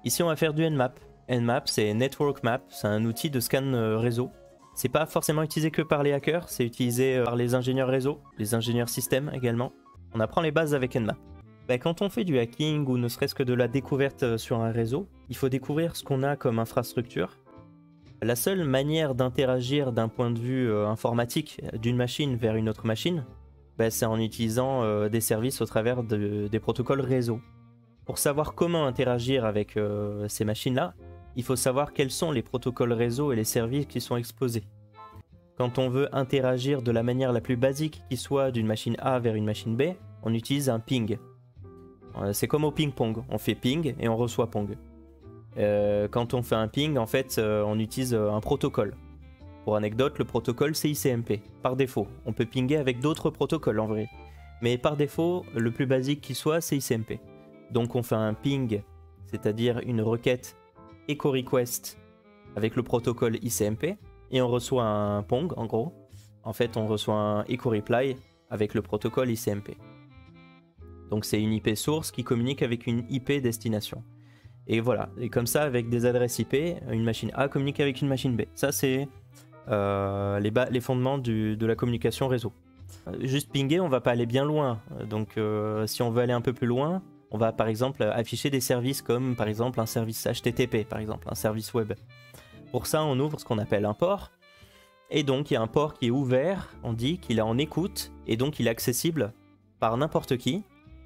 Ici, on va faire du Nmap. Nmap, c'est Network Map, c'est un outil de scan réseau. C'est pas forcément utilisé que par les hackers, c'est utilisé par les ingénieurs réseau, les ingénieurs système également. On apprend les bases avec Nmap. Quand on fait du hacking ou ne serait-ce que de la découverte sur un réseau, il faut découvrir ce qu'on a comme infrastructure. La seule manière d'interagir d'un point de vue informatique d'une machine vers une autre machine, c'est en utilisant des services au travers des protocoles réseau. Pour savoir comment interagir avec ces machines-là, il faut savoir quels sont les protocoles réseau et les services qui sont exposés. Quand on veut interagir de la manière la plus basique qui soit d'une machine A vers une machine B, on utilise un ping. C'est comme au ping-pong, on fait ping et on reçoit pong. Quand on fait un ping, en fait, on utilise un protocole. Pour anecdote, le protocole c'est ICMP, par défaut. On peut pinguer avec d'autres protocoles en vrai. Mais par défaut, le plus basique qui soit, c'est ICMP. Donc on fait un ping, c'est-à-dire une requête echo request avec le protocole ICMP, et on reçoit un pong en gros. En fait, on reçoit un echo reply avec le protocole ICMP. Donc c'est une IP source qui communique avec une IP destination. Et voilà, et comme ça avec des adresses IP, une machine A communique avec une machine B. Ça c'est les fondements de la communication réseau. Juste pinguer, on va pas aller bien loin. Donc si on veut aller un peu plus loin, on va par exemple afficher des services comme par exemple un service HTTP, par exemple un service web. Pour ça, on ouvre ce qu'on appelle un port. Et donc il y a un port qui est ouvert, on dit qu'il est en écoute, et donc il est accessible par n'importe qui,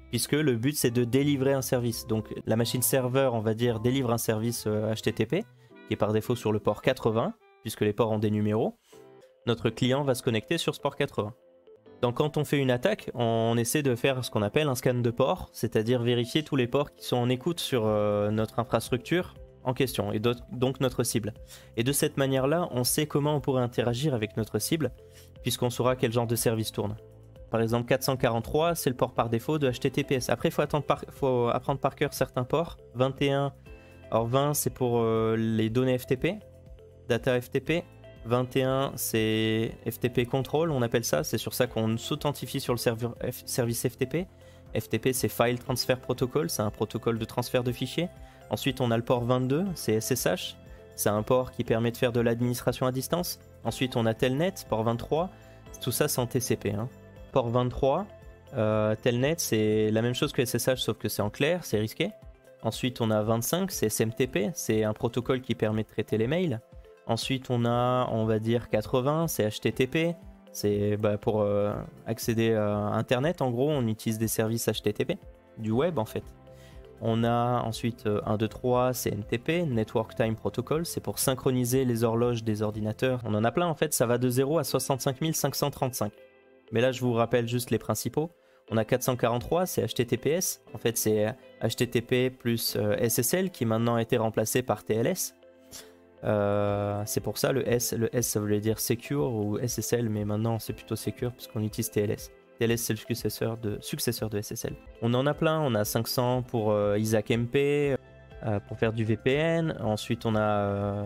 puisque le but c'est de délivrer un service. Donc la machine serveur, on va dire, délivre un service HTTP, qui est par défaut sur le port 80, puisque les ports ont des numéros. Notre client va se connecter sur ce port 80. Donc quand on fait une attaque, on essaie de faire ce qu'on appelle un scan de port, c'est-à-dire vérifier tous les ports qui sont en écoute sur notre infrastructure en question, et donc notre cible. Et de cette manière-là, on sait comment on pourrait interagir avec notre cible, puisqu'on saura quel genre de service tourne. Par exemple, 443, c'est le port par défaut de HTTPS. Après, il faut apprendre par cœur certains ports. 21, alors 20, c'est pour les données FTP, data FTP. 21, c'est FTP Control, on appelle ça. C'est sur ça qu'on s'authentifie sur le service FTP. FTP, c'est File Transfer Protocol, c'est un protocole de transfert de fichiers. Ensuite, on a le port 22, c'est SSH. C'est un port qui permet de faire de l'administration à distance. Ensuite, on a Telnet, port 23. Tout ça, c'est en TCP. Port 23, Telnet, c'est la même chose que SSH, sauf que c'est en clair, c'est risqué. Ensuite, on a 25, c'est SMTP, c'est un protocole qui permet de traiter les mails. Ensuite, on a, on va dire, 80, c'est HTTP. C'est pour accéder à Internet, en gros, on utilise des services HTTP, du web en fait. On a ensuite 1, 2, 3, c'est NTP, Network Time Protocol, c'est pour synchroniser les horloges des ordinateurs. On en a plein en fait, ça va de 0 à 65 535. Mais là, je vous rappelle juste les principaux. On a 443, c'est HTTPS. En fait, c'est HTTP plus SSL qui maintenant a été remplacé par TLS. C'est pour ça le S ça voulait dire Secure ou SSL, mais maintenant c'est plutôt Secure parce qu'on utilise TLS. TLS c'est le successeur de SSL. On en a plein, on a 500 pour ISAC MP, pour faire du VPN. Ensuite on a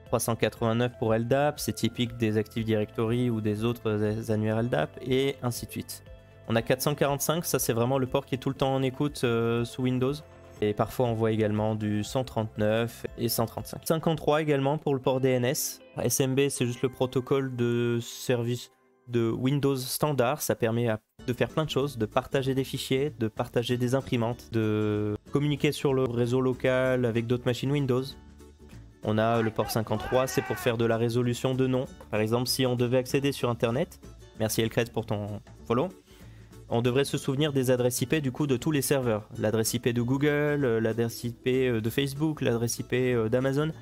389 pour LDAP, c'est typique des Active Directory ou des autres annuaires LDAP, et ainsi de suite. On a 445, ça c'est vraiment le port qui est tout le temps en écoute sous Windows. Et parfois on voit également du 139 et 135. 53 également pour le port DNS. SMB c'est juste le protocole de service de Windows standard. Ça permet de faire plein de choses, de partager des fichiers, de partager des imprimantes, de communiquer sur le réseau local avec d'autres machines Windows. On a le port 53, c'est pour faire de la résolution de noms. Par exemple, si on devait accéder sur Internet, merci Elcred pour ton follow, on devrait se souvenir des adresses IP du coup de tous les serveurs. L'adresse IP de Google, l'adresse IP de Facebook, l'adresse IP d'Amazon.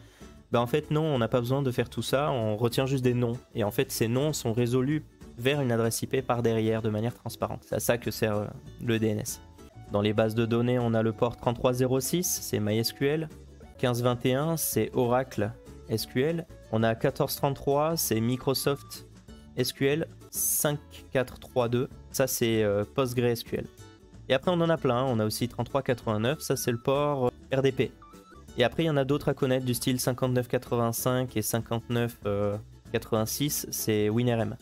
En fait non, on n'a pas besoin de faire tout ça, on retient juste des noms. Et en fait ces noms sont résolus vers une adresse IP par derrière de manière transparente. C'est à ça que sert le DNS. Dans les bases de données, on a le port 3306, c'est MySQL. 1521, c'est Oracle SQL. On a 1433, c'est Microsoft SQL. 5432, ça c'est PostgreSQL. Et après on en a plein, on a aussi 3389, ça c'est le port RDP. Et après il y en a d'autres à connaître du style 5985 et 5986, c'est WinRM.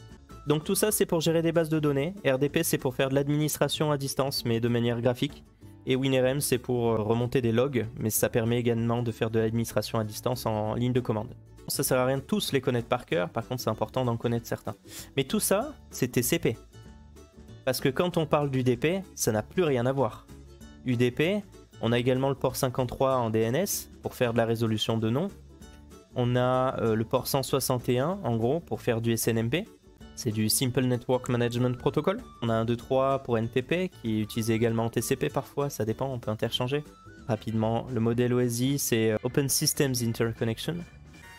Donc tout ça c'est pour gérer des bases de données. RDP c'est pour faire de l'administration à distance mais de manière graphique. Et WinRM, c'est pour remonter des logs, mais ça permet également de faire de l'administration à distance en ligne de commande. Ça sert à rien de tous les connaître par cœur, par contre c'est important d'en connaître certains. Mais tout ça, c'est TCP. Parce que quand on parle d'UDP, ça n'a plus rien à voir. UDP, on a également le port 53 en DNS pour faire de la résolution de nom. On a le port 161 en gros pour faire du SNMP. C'est du Simple Network Management Protocol. On a un 2.3 pour NTP qui est utilisé également en TCP parfois, ça dépend, on peut interchanger. Rapidement, le modèle OSI c'est Open Systems Interconnection.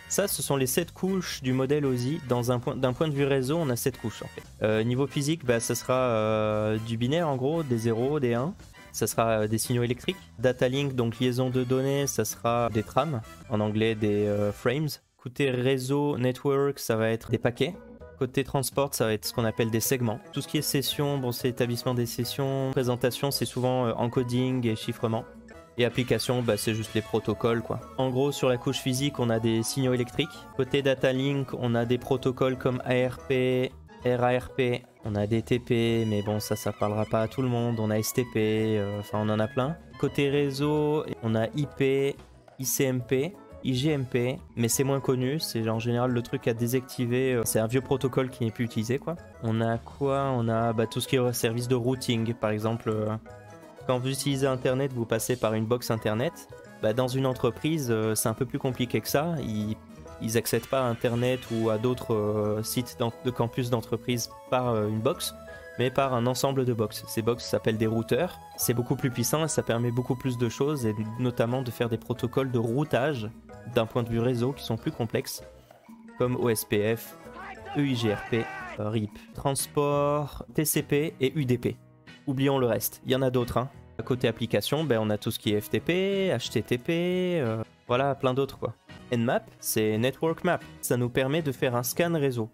Ça, ce sont les 7 couches du modèle OSI. D'un point de vue réseau, on a 7 couches en fait. Niveau physique, bah, ça sera du binaire en gros, des 0, des 1. Ça sera des signaux électriques. Data link, donc liaison de données, ça sera des trams, en anglais des frames. Côté réseau, network, ça va être des paquets. Côté transport, ça va être ce qu'on appelle des segments. Tout ce qui est session, bon, c'est établissement des sessions. Présentation, c'est souvent encoding et chiffrement. Et application, bah, c'est juste les protocoles quoi. En gros, sur la couche physique, on a des signaux électriques. Côté data link, on a des protocoles comme ARP, RARP, on a DTP, mais bon, ça parlera pas à tout le monde. On a STP, enfin, on en a plein. Côté réseau, on a IP, ICMP, IGMP, mais c'est moins connu. C'est en général le truc à désactiver. C'est un vieux protocole qui n'est plus utilisé quoi. On a quoi? On a bah, tout ce qui est service de routing, par exemple. Quand vous utilisez Internet, vous passez par une box Internet. Bah, dans une entreprise, c'est un peu plus compliqué que ça. Ils n'accèdent pas à Internet ou à d'autres sites de campus d'entreprise par une box, mais par un ensemble de box. Ces box s'appellent des routeurs. C'est beaucoup plus puissant et ça permet beaucoup plus de choses, et notamment de faire des protocoles de routage d'un point de vue réseau qui sont plus complexes, comme OSPF, EIGRP, RIP, transport, TCP et UDP. Oublions le reste, il y en a d'autres. Hein. Côté application, ben, on a tout ce qui est FTP, HTTP, voilà, plein d'autres quoi. Nmap, c'est Network Map. Ça nous permet de faire un scan réseau.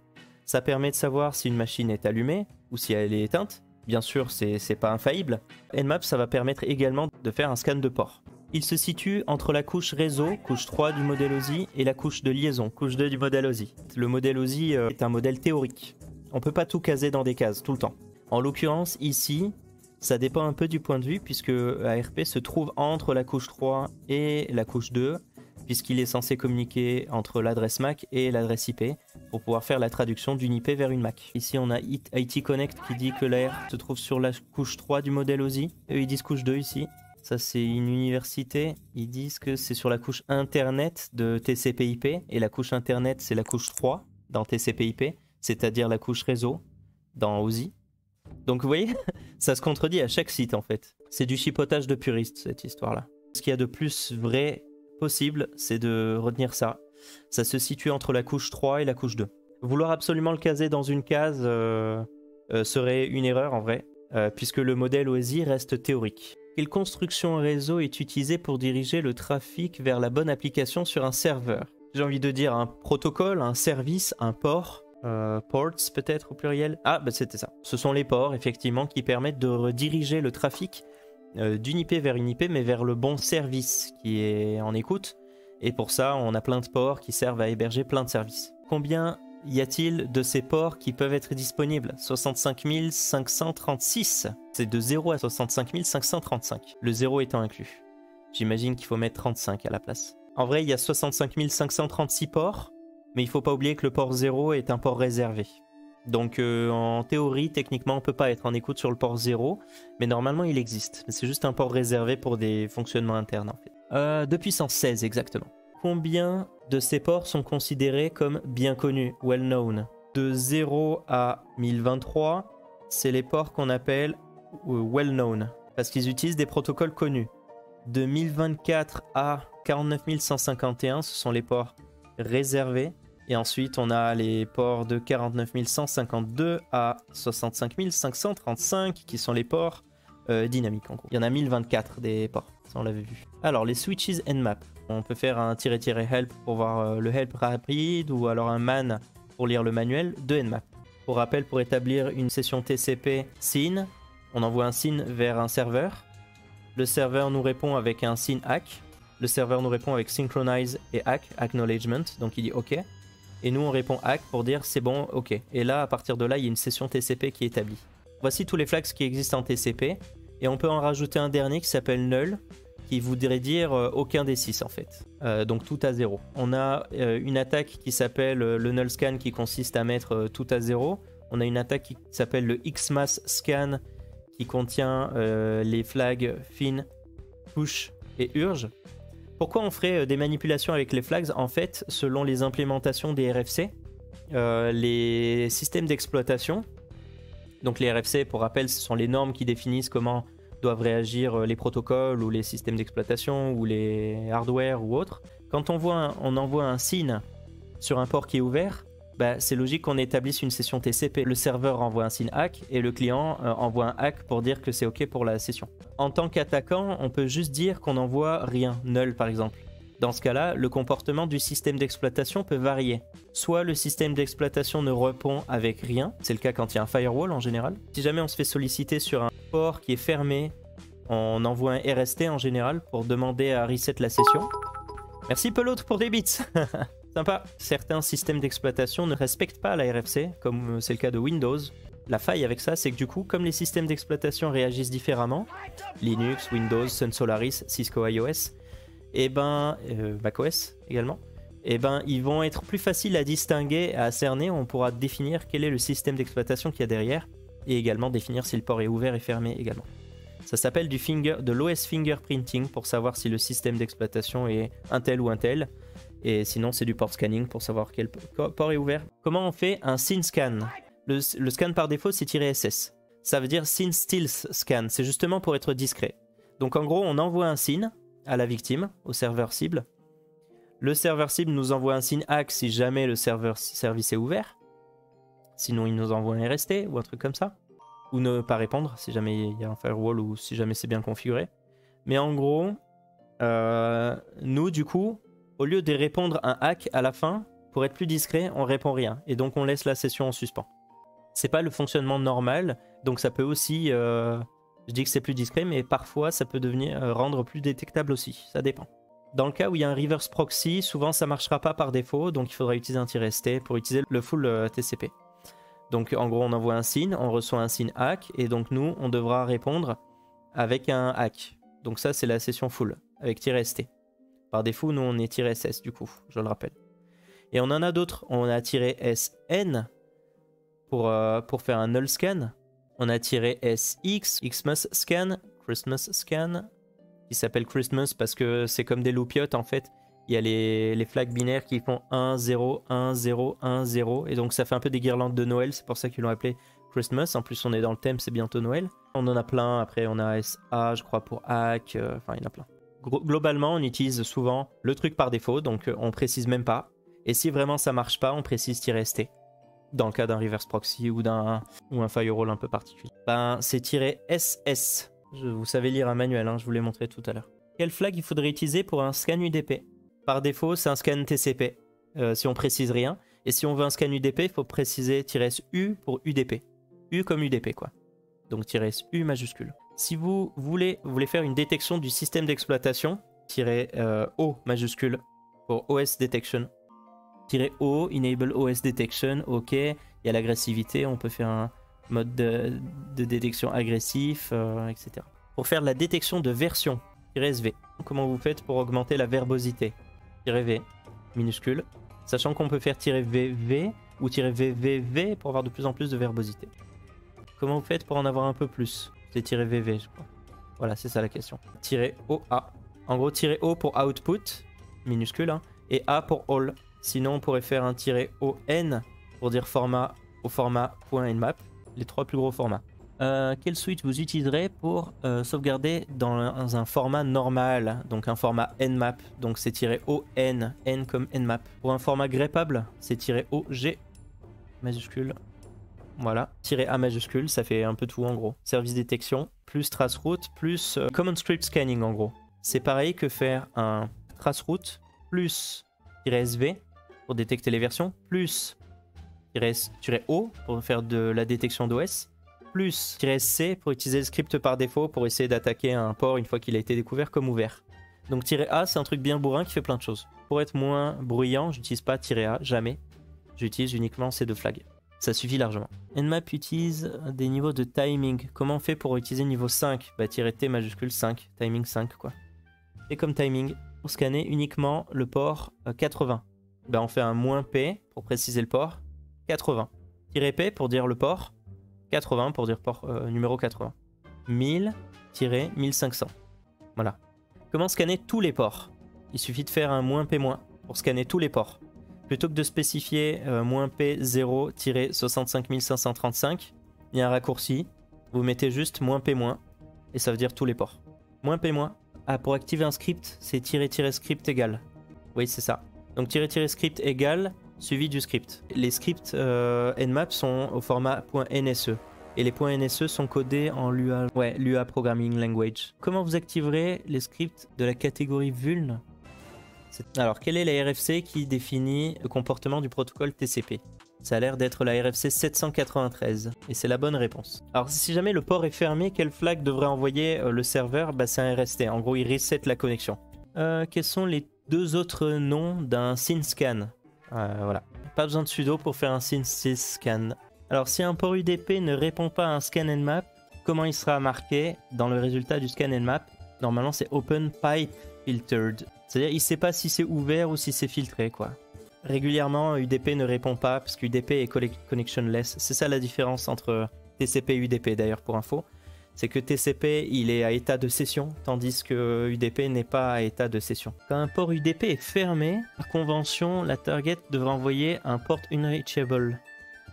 Ça permet de savoir si une machine est allumée ou si elle est éteinte. Bien sûr, c'est pas infaillible. Nmap, ça va permettre également de faire un scan de port. Il se situe entre la couche réseau, couche 3 du modèle OSI, et la couche de liaison, couche 2 du modèle OSI. Le modèle OSI est un modèle théorique. On peut pas tout caser dans des cases, tout le temps. En l'occurrence, ici, ça dépend un peu du point de vue, puisque ARP se trouve entre la couche 3 et la couche 2, puisqu'il est censé communiquer entre l'adresse MAC et l'adresse IP pour pouvoir faire la traduction d'une IP vers une MAC. Ici, on a IT Connect qui dit que l'AR se trouve sur la couche 3 du modèle OSI. Eux, ils disent couche 2 ici. Ça, c'est une université. Ils disent que c'est sur la couche Internet de TCP/IP, et la couche Internet, c'est la couche 3 dans TCP/IP, c'est-à-dire la couche réseau dans OSI. Donc vous voyez, ça se contredit à chaque site en fait. C'est du chipotage de puristes cette histoire-là. Ce qu'il y a de plus vrai possible, c'est de retenir ça. Ça se situe entre la couche 3 et la couche 2. Vouloir absolument le caser dans une case serait une erreur en vrai, puisque le modèle OSI reste théorique. Quelle construction réseau est utilisée pour diriger le trafic vers la bonne application sur un serveur? J'ai envie de dire un protocole, un service, un port. Ports peut-être au pluriel. Ah bah c'était ça. Ce sont les ports effectivement qui permettent de rediriger le trafic d'une IP vers une IP, mais vers le bon service qui est en écoute. Et pour ça on a plein de ports qui servent à héberger plein de services. Combien y a-t-il de ces ports qui peuvent être disponibles? 65 536. C'est de 0 à 65 535. Le 0 étant inclus. J'imagine qu'il faut mettre 35 à la place. En vrai il y a 65 536 ports. Mais il ne faut pas oublier que le port 0 est un port réservé. Donc en théorie, techniquement, on ne peut pas être en écoute sur le port 0, mais normalement il existe. C'est juste un port réservé pour des fonctionnements internes en fait. De puissance 16 exactement. Combien de ces ports sont considérés comme bien connus, well known? De 0 à 1023, c'est les ports qu'on appelle well known, parce qu'ils utilisent des protocoles connus. De 1024 à 49 151, ce sont les ports réservés. Et ensuite, on a les ports de 49 152 à 65 535 qui sont les ports dynamiques en gros. Il y en a 1024 des ports, ça on l'avait vu. Alors, les switches Nmap. On peut faire un --help pour voir le help rapide, ou alors un man pour lire le manuel de Nmap. Pour rappel, pour établir une session TCP SYN, on envoie un SYN vers un serveur. Le serveur nous répond avec un SYN ACK. Le serveur nous répond avec Synchronize et ACK, Acknowledgement, donc il dit OK. Et nous on répond ACK pour dire c'est bon, OK. Et là, à partir de là, il y a une session TCP qui est établie. Voici tous les flags qui existent en TCP. Et on peut en rajouter un dernier qui s'appelle null, qui voudrait dire aucun des 6 en fait. Donc tout à 0. On a une attaque qui s'appelle le null scan qui consiste à mettre tout à 0. On a une attaque qui s'appelle le Xmass scan qui contient les flags fin, push et urge. Pourquoi on ferait des manipulations avec les flags? En fait, selon les implémentations des RFC, les systèmes d'exploitation, donc les RFC pour rappel ce sont les normes qui définissent comment doivent réagir les protocoles ou les systèmes d'exploitation ou les hardware ou autres. Quand on envoie un SYN sur un port qui est ouvert, bah, c'est logique qu'on établisse une session TCP. Le serveur envoie un SYN ACK et le client envoie un ACK pour dire que c'est OK pour la session. En tant qu'attaquant, on peut juste dire qu'on n'envoie rien, null par exemple. Dans ce cas-là, le comportement du système d'exploitation peut varier. Soit le système d'exploitation ne répond avec rien, c'est le cas quand il y a un firewall en général. Si jamais on se fait solliciter sur un port qui est fermé, on envoie un RST en général pour demander à reset la session. Merci Pelote pour des bits. Sympa. Certains systèmes d'exploitation ne respectent pas la RFC, comme c'est le cas de Windows. La faille avec ça, c'est que du coup, comme les systèmes d'exploitation réagissent différemment, Linux, Windows, Sun Solaris, Cisco iOS, et ben macOS également, et ben ils vont être plus faciles à distinguer, à cerner. On pourra définir quel est le système d'exploitation qu'il y a derrière, et également définir si le port est ouvert et fermé également. Ça s'appelle de l'OS fingerprinting pour savoir si le système d'exploitation est un tel ou un tel. Et sinon, c'est du port scanning pour savoir quel port est ouvert. Comment on fait un SYN scan? Le scan par défaut, c'est "-ss". Ça veut dire SYN stealth scan. C'est justement pour être discret. Donc en gros, on envoie un SYN à la victime, au serveur cible. Le serveur cible nous envoie un SYN ACK si jamais le serveur service est ouvert. Sinon, il nous envoie un RST ou un truc comme ça. Ou ne pas répondre si jamais il y a un firewall ou si jamais c'est bien configuré. Mais en gros, nous, du coup, au lieu de répondre un hack à la fin, pour être plus discret, on répond rien. Et donc on laisse la session en suspens. C'est pas le fonctionnement normal, donc ça peut aussi... je dis que c'est plus discret, mais parfois ça peut devenir rendre plus détectable aussi. Ça dépend. Dans le cas où il y a un reverse proxy, souvent ça marchera pas par défaut, donc il faudra utiliser un "-st pour utiliser le full TCP. Donc en gros on envoie un SYN, on reçoit un SYN hack, et donc nous on devra répondre avec un hack. Donc ça c'est la session full, avec "-st. Par défaut, nous on est "-ss du coup, je le rappelle. Et on en a d'autres. On a "-sn pour faire un null scan. On a "-sx, Xmas scan, Christmas scan, qui s'appelle Christmas parce que c'est comme des loopiotes en fait. Il y a les flags binaires qui font 1, 0, 1, 0, 1, 0. Et donc ça fait un peu des guirlandes de Noël, c'est pour ça qu'ils l'ont appelé Christmas. En plus on est dans le thème, c'est bientôt Noël. On en a plein, après on a SA, je crois, pour hack, enfin il y en a plein. Globalement, on utilise souvent le truc par défaut, donc on précise même pas. Et si vraiment ça marche pas, on précise "-st. Dans le cas d'un reverse proxy ou un firewall un peu particulier. Ben, c'est "-ss". Vous savez lire un manuel, hein, je vous l'ai montré tout à l'heure. Quel flag il faudrait utiliser pour un scan UDP? Par défaut, c'est un scan TCP, si on précise rien. Et si on veut un scan UDP, il faut préciser "-u pour UDP. U comme UDP, quoi. Donc "-u majuscule. Si vous voulez faire une détection du système d'exploitation, "-o majuscule pour OS detection. "-o, enable OS detection, ok. Il y a l'agressivité, on peut faire un mode de détection agressif, etc. Pour faire la détection de version, "-sv. Comment vous faites pour augmenter la verbosité? "-v minuscule. Sachant qu'on peut faire "-vv ou "-vvv pour avoir de plus en plus de verbosité. Comment vous faites pour en avoir un peu plus? C'est "-vv, je crois. Voilà, c'est ça la question. "-oa. En gros, "-o pour output, minuscule, hein, et a pour all. Sinon, on pourrait faire un "-on pour dire format au format .nmap, les trois plus gros formats. Quelle suite vous utiliserez pour sauvegarder dans un format normal, donc un format nmap, donc c'est "-on, n comme nmap. Pour un format greppable, c'est "-og majuscule. Voilà, "-a majuscule, ça fait un peu tout en gros. Service détection, plus traceroute, plus common script scanning en gros. C'est pareil que faire un traceroute, plus "-sv pour détecter les versions, plus "-o pour faire de la détection d'OS, plus "-sc pour utiliser le script par défaut pour essayer d'attaquer un port une fois qu'il a été découvert comme ouvert. Donc "-a c'est un truc bien bourrin qui fait plein de choses. Pour être moins bruyant, j'utilise pas "-a, jamais. J'utilise uniquement ces deux flags. Ça suffit largement. Nmap utilise des niveaux de timing. Comment on fait pour utiliser niveau 5? Bah -t majuscule 5, timing 5 quoi. Et comme timing, pour scanner uniquement le port 80. Bah on fait un -p pour préciser le port, 80. -p pour dire le port, 80 pour dire port numéro 80. 1000-1500. Voilà. Comment scanner tous les ports? Il suffit de faire un -p- pour scanner tous les ports. Plutôt que de spécifier -p 0-65535, il y a un raccourci. Vous mettez juste -p- et ça veut dire tous les ports. -p-. Ah, pour activer un script, c'est -script égal. Oui, c'est ça. Donc -script égal suivi du script. Les scripts Nmap sont au format .nse. Et les .nse sont codés en Lua. Ouais, Lua Programming Language. Comment vous activerez les scripts de la catégorie vuln? Alors, quelle est la RFC qui définit le comportement du protocole TCP? Ça a l'air d'être la RFC 793, et c'est la bonne réponse. Alors, si jamais le port est fermé, quel flag devrait envoyer le serveur? Bah, c'est un RST, en gros, il reset la connexion. Quels sont les deux autres noms d'un SYN-SCAN? Voilà, pas besoin de sudo pour faire un SYN-SCAN. Alors, si un port UDP ne répond pas à un scan Nmap, comment il sera marqué dans le résultat du scan Nmap? Normalement, c'est Open Pipe Filtered. C'est-à-dire, il ne sait pas si c'est ouvert ou si c'est filtré, quoi. Régulièrement, UDP ne répond pas parce qu'UDP est connectionless. C'est ça la différence entre TCP et UDP, d'ailleurs, pour info. C'est que TCP, il est à état de session, tandis que UDP n'est pas à état de session. Quand un port UDP est fermé, par convention, la target devra envoyer un port unreachable.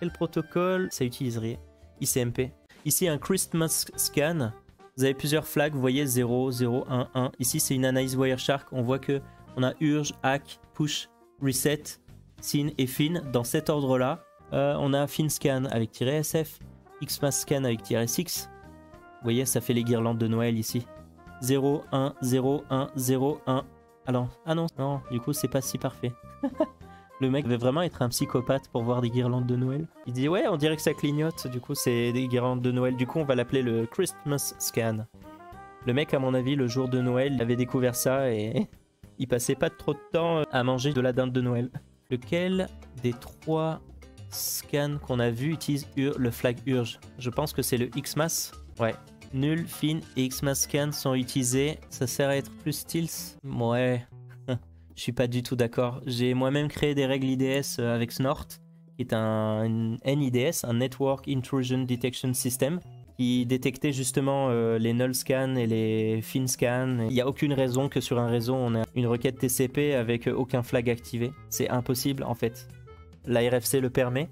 Quel protocole ça utiliserait? ICMP. Ici, un Christmas scan. Vous avez plusieurs flags, vous voyez 0, 0, 1, 1. Ici, c'est une analyse Wireshark. On voit que on a urge, hack, push, reset, SYN et fin dans cet ordre-là. On a FinScan avec -SF, XMassScan avec -6. Vous voyez, ça fait les guirlandes de Noël ici. 0, 1, 0, 1, 0, 1. Alors, ah non, non, du coup, c'est pas si parfait. Le mec veut vraiment être un psychopathe pour voir des guirlandes de Noël. Il dit ouais, on dirait que ça clignote, du coup c'est des guirlandes de Noël. Du coup on va l'appeler le Christmas Scan. Le mec à mon avis le jour de Noël il avait découvert ça et il passait pas trop de temps à manger de la dinde de Noël. Lequel des trois scans qu'on a vu utilise le flag urge? Je pense que c'est le XMass. Ouais. Null, fin et XMass scan sont utilisés. Ça sert à être plus stealth? Ouais. Je suis pas du tout d'accord. J'ai moi-même créé des règles IDS avec Snort, qui est un NIDS, un Network Intrusion Detection System, qui détectait justement les null scans et les fin scans. Il n'y a aucune raison que sur un réseau on ait une requête TCP avec aucun flag activé. C'est impossible en fait. La RFC le permet.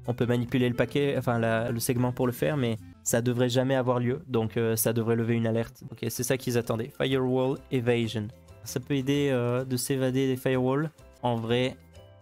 On peut manipuler le paquet, enfin le segment pour le faire, mais ça devrait jamais avoir lieu. Donc ça devrait lever une alerte. Ok, c'est ça qu'ils attendaient. Firewall Evasion. Ça peut aider de s'évader des firewalls. En vrai,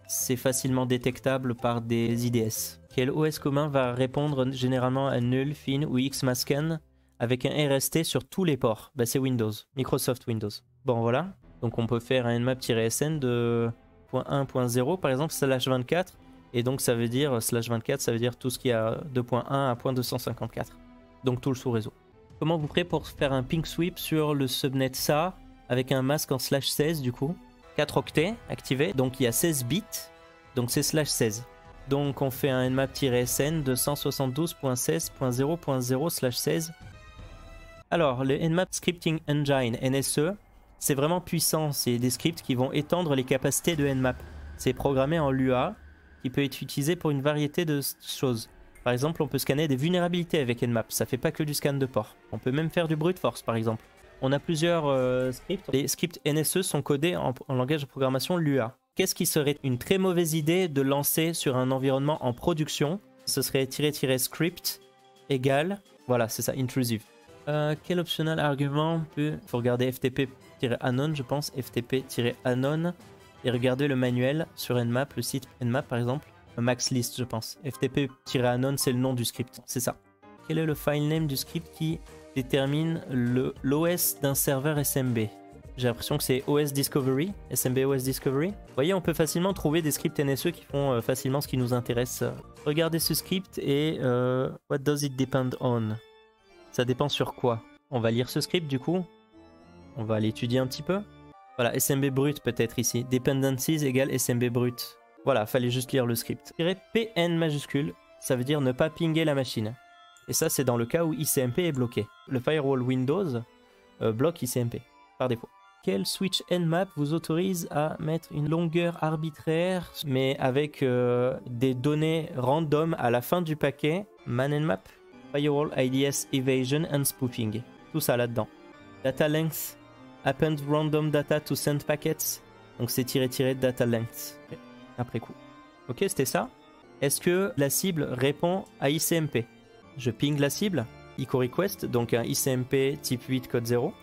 c'est facilement détectable par des IDS. Quel OS commun va répondre généralement à null, fin ou XMassScan avec un RST sur tous les ports? Bah, c'est Windows, Microsoft Windows. Bon voilà, donc on peut faire un nmap-sn de .1.0 par exemple, /24. Et donc ça veut dire, /24, ça veut dire tout ce qui a de .1 à .254. Donc tout le sous-réseau. Comment vous ferez pour faire un ping sweep sur le subnet SA avec un masque en /16 du coup, 4 octets activés, donc il y a 16 bits, donc c'est /16. Donc on fait un nmap-sn de 172.16.0.0/16. Alors le Nmap Scripting Engine NSE, c'est vraiment puissant, c'est des scripts qui vont étendre les capacités de Nmap. C'est programmé en Lua, qui peut être utilisé pour une variété de choses. Par exemple, on peut scanner des vulnérabilités avec Nmap, ça fait pas que du scan de port. On peut même faire du brute force par exemple. On a plusieurs scripts. Les scripts NSE sont codés en langage de programmation Lua. Qu'est-ce qui serait une très mauvaise idée de lancer sur un environnement en production? Ce serait -script égale, voilà, c'est ça, intrusive. Quel optional argument peut... Il faut regarder ftp-anon, je pense, ftp-anon, et regarder le manuel sur Nmap, le site Nmap par exemple, maxlist je pense. ftp-anon, c'est le nom du script, c'est ça. Quel est le file name du script qui détermine l'OS d'un serveur SMB? J'ai l'impression que c'est OS Discovery, SMB OS Discovery. Vous voyez, on peut facilement trouver des scripts NSE qui font facilement ce qui nous intéresse. Regardez ce script et what does it depend on? Ça dépend sur quoi? On va lire ce script du coup. On va l'étudier un petit peu. Voilà, SMB brut peut-être ici. Dependencies égale SMB brut. Voilà, fallait juste lire le script. -pn majuscule ça veut dire ne pas pinguer la machine. Et ça, c'est dans le cas où ICMP est bloqué. Le firewall Windows bloque ICMP par défaut. Quel switch Nmap vous autorise à mettre une longueur arbitraire, mais avec des données random à la fin du paquet? Man Nmap, firewall IDS evasion and spoofing. Tout ça là-dedans. Data length, append random data to send packets. Donc c'est tiré data length. Après coup. Ok, c'était ça. Est-ce que la cible répond à ICMP? Je ping la cible, ICO request, donc un ICMP type 8 code 0.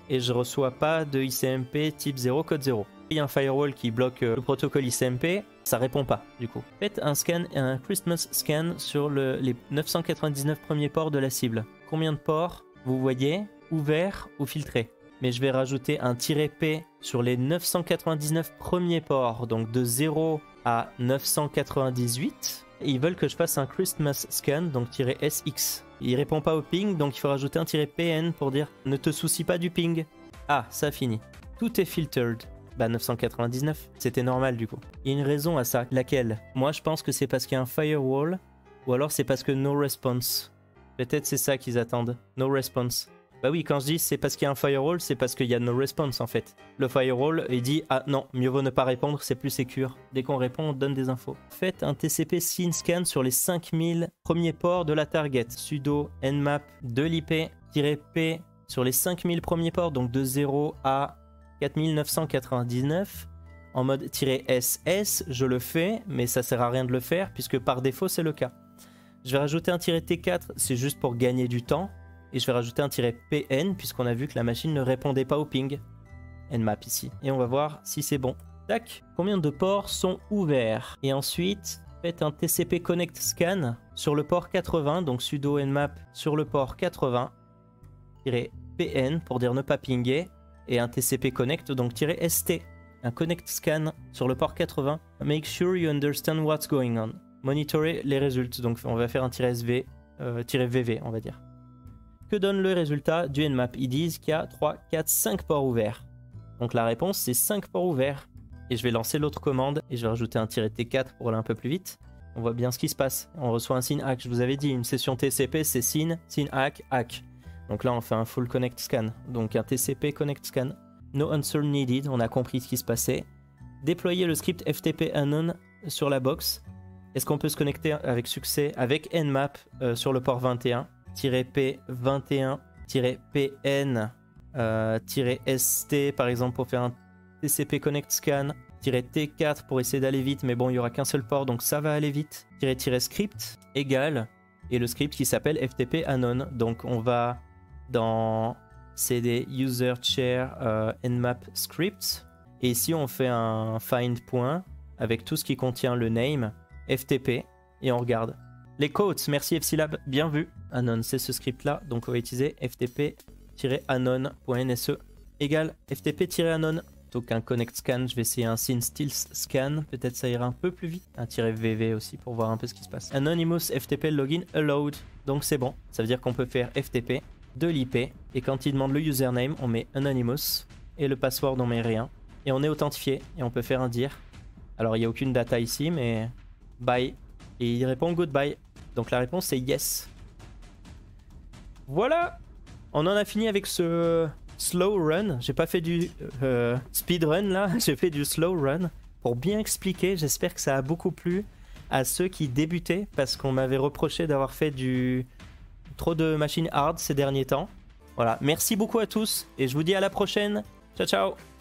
Et je reçois pas de ICMP type 0 code 0. Il y a un firewall qui bloque le protocole ICMP, ça répond pas du coup. Faites un scan, un Christmas scan sur les 999 premiers ports de la cible. Combien de ports vous voyez ouverts ou filtrés? Mais je vais rajouter un "-p" sur les 999 premiers ports, donc de 0 à 998. Et ils veulent que je fasse un Christmas scan, donc "-sx. Il répond pas au ping, donc il faut rajouter un "-pn pour dire ne te soucie pas du ping. Ah, ça finit. Tout est filtered. Bah 999, c'était normal du coup. Il y a une raison à ça, laquelle? Moi je pense que c'est parce qu'il y a un firewall, ou alors c'est parce que no response. Peut-être c'est ça qu'ils attendent, no response. Bah oui, quand je dis c'est parce qu'il y a un firewall, c'est parce qu'il y a no response en fait. Le firewall, il dit ah non, mieux vaut ne pas répondre, c'est plus sécure. Dès qu'on répond, on donne des infos. Faites un TCP SYN scan sur les 5000 premiers ports de la target. Sudo nmap de l'IP-p sur les 5000 premiers ports, donc de 0 à 4999. En mode "-ss, je le fais, mais ça sert à rien de le faire puisque par défaut c'est le cas. Je vais rajouter un "-t4, c'est juste pour gagner du temps. Et je vais rajouter un "-pn puisqu'on a vu que la machine ne répondait pas au ping. Nmap ici. Et on va voir si c'est bon. Tac. Combien de ports sont ouverts? Et ensuite, faites un TCP connect scan sur le port 80. Donc sudo nmap sur le port 80. "-pn pour dire ne pas pinguer. Et un TCP connect donc "-st. Un connect scan sur le port 80. Make sure you understand what's going on. Monitorer les résultats. Donc on va faire un "-v", "-vv on va dire. Que donne le résultat du Nmap? Ils disent qu'il y a 3, 4, 5 ports ouverts. Donc la réponse c'est 5 ports ouverts. Et je vais lancer l'autre commande et je vais rajouter un "-t4 pour aller un peu plus vite. On voit bien ce qui se passe. On reçoit un SYN ACK. Je vous avais dit, une session TCP c'est SYN, ACK, ACK. Donc là on fait un full connect scan. Donc un TCP connect scan. No answer needed, on a compris ce qui se passait. Déployer le script FTP unknown sur la box. Est-ce qu'on peut se connecter avec succès avec Nmap sur le port 21 "-p21 "-pn "-st par exemple pour faire un TCP connect scan, "-t4 pour essayer d'aller vite, mais bon il y aura qu'un seul port donc ça va aller vite, "-script égale et le script qui s'appelle FTP anon. Donc on va dans cd user share nmap script et ici on fait un find point avec tout ce qui contient le name FTP et on regarde. Les quotes, merci Fclab, bien vu. Anon, c'est ce script-là, donc on va utiliser ftp-anon.nse égale ftp-anon. Donc un connect scan, je vais essayer un SYN stills scan, peut-être ça ira un peu plus vite. Un "-vv aussi pour voir un peu ce qui se passe. Anonymous ftp login allowed, donc c'est bon. Ça veut dire qu'on peut faire ftp de l'IP, et quand il demande le username, on met anonymous, et le password, on met rien. Et on est authentifié, et on peut faire un dir. Alors il n'y a aucune data ici, mais bye. Et il répond goodbye. Donc la réponse c'est yes. Voilà. On en a fini avec ce slow run. J'ai pas fait du speed run là. J'ai fait du slow run pour bien expliquer. J'espère que ça a beaucoup plu à ceux qui débutaient parce qu'on m'avait reproché d'avoir fait trop de machines hard ces derniers temps. Voilà. Merci beaucoup à tous et je vous dis à la prochaine. Ciao ciao.